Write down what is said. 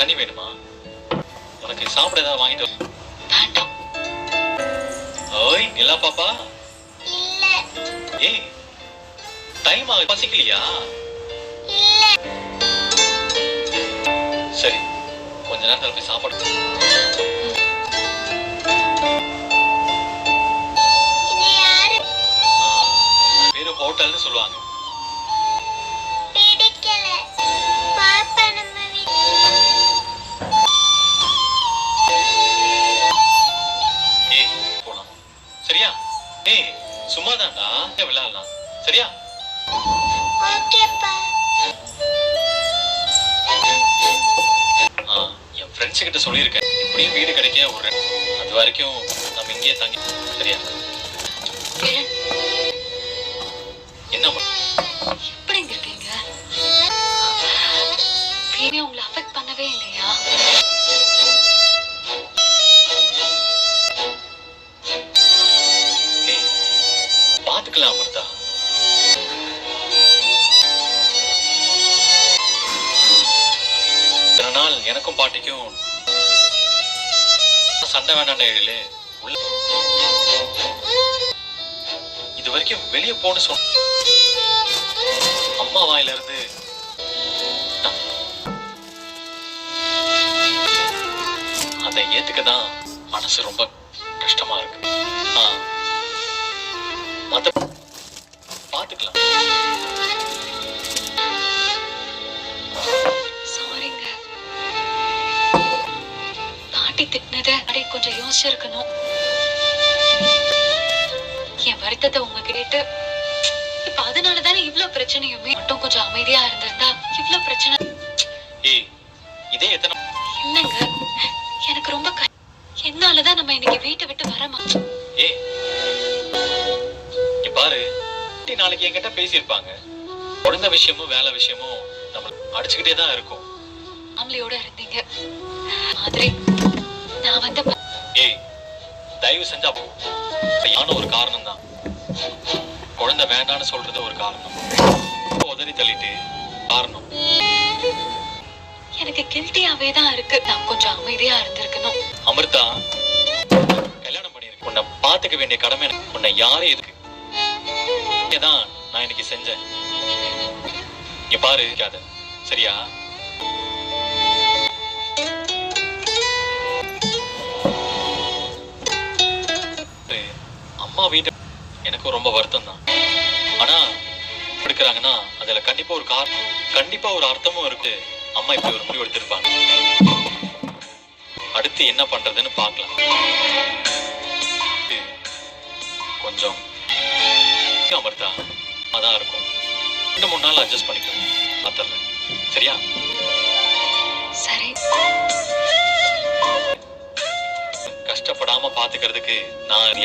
தண்ணி வேணுமா? உனக்கு சாப்பிட ஏதாவது வாங்கிட்டு வேண்டாம். ஓய் நிலா பாப்பா. இல்ல ஏய் டைம் ஆகுது, பசிக்கலையா? இல்ல சரி கொஞ்ச நேரத்துல போய் சாப்பாடு. இது யாரு? பேரு ஹோட்டல்னு சொல்லுவாங்க. பிடிக்கல. பாப்பா நம்ம ஏய் போலாம் சரியா? ஏய் சும்மாதான்டா விளையாடலாம் சரியா? ஓகேப்பா. என் ஃப்ரெண்ட்ஸ் கிட்ட சொல்லியிருக்கேன் இப்படியும் வீடு கிடைக்க விடுறேன். அது வரைக்கும் நம்ம இங்கேயே தங்கி சரியா? என்ன எப்படி இருக்கீங்க? பேபி உங்களை அஃபெக்ட் பண்ணவே இல்லையா? ஏய் பாத்துக்கலாம் அமிர்தா. இத்தனை நாள் எனக்கும் பாட்டிக்கும் சண்டை வேண்டாம் எழுது உள்ள இது வரைக்கும் வெளியே போன்னு சொன்ன அம்மா வாயில இருந்து அதை ஏத்துக்கதான் மனசு ரொம்ப கஷ்டமா இருக்கு. மத்த பாத்துக்கலாம். சாரிங்க. பாட்டி திட்டினத அடே கொஞ்சம் யோசிச்சிருக்கணும். என் வருத்தத்தை உங்க கேட்டு இப்ப அதனாலதானே இவ்வளவு பிரச்சனையுமே. மட்டும் கொஞ்சம் அமைதியா இருந்திருந்தா இவ்வளவு பிரச்சனை. ஏய் இதே எத்தனை என்னங்க எனக்கு ரொம்ப என்னாலதான் நம்ம இன்னைக்கு வீட்டை விட்டு வரமா. ஏய் பாரு நாளைக்கு என்கிட்ட பேசியிருப்பாங்க. குழந்தை விஷயமும் வேலை விஷயமும் நம்ம அடிச்சுக்கிட்டே தான் இருக்கும். ஃபேமிலியோட இருந்தீங்க மாதிரி நான் வந்து ஏய் தயவு செஞ்சா யானும் ஒரு காரணம் தான். குழந்தை வேண்டான்னு சொல்றது ஒரு காரணம். உதறி தள்ளிட்டு காரணம் எனக்கு கில்ட்டியாவே தான் இருக்கு. நான் கொஞ்சம் அமைதியா இருந்திருக்கணும். அமிர்தா கல்யாணம் பண்ணிருக்கு. உன்னை பாத்துக்க வேண்டிய கடமை உன்னை யாரும் எதுக்கு தான் நான் இன்னைக்கு செஞ்சேன். இங்க பாரு சரியா? அம்மா வீட்டு எனக்கு ரொம்ப வருத்தம் தான். ஆனா எடுக்கிறாங்கன்னா அதுல கண்டிப்பா ஒரு கண்டிப்பா ஒரு அர்த்தமும் இருக்கு. அம்மா இப்படி ஒரு முடிவு எடுத்திருப்பாங்க. அடுத்து என்ன பண்றதுன்னு பார்க்கலாம். கொஞ்சம் அமிர்தா அதான் இருக்கும். 2-3 நாள் அட்ஜஸ்ட் பண்ணிக்கணும். பார்த்துறேன் சரியா? சரி. கஷ்டப்படாம பாத்துக்கிறதுக்கு நான்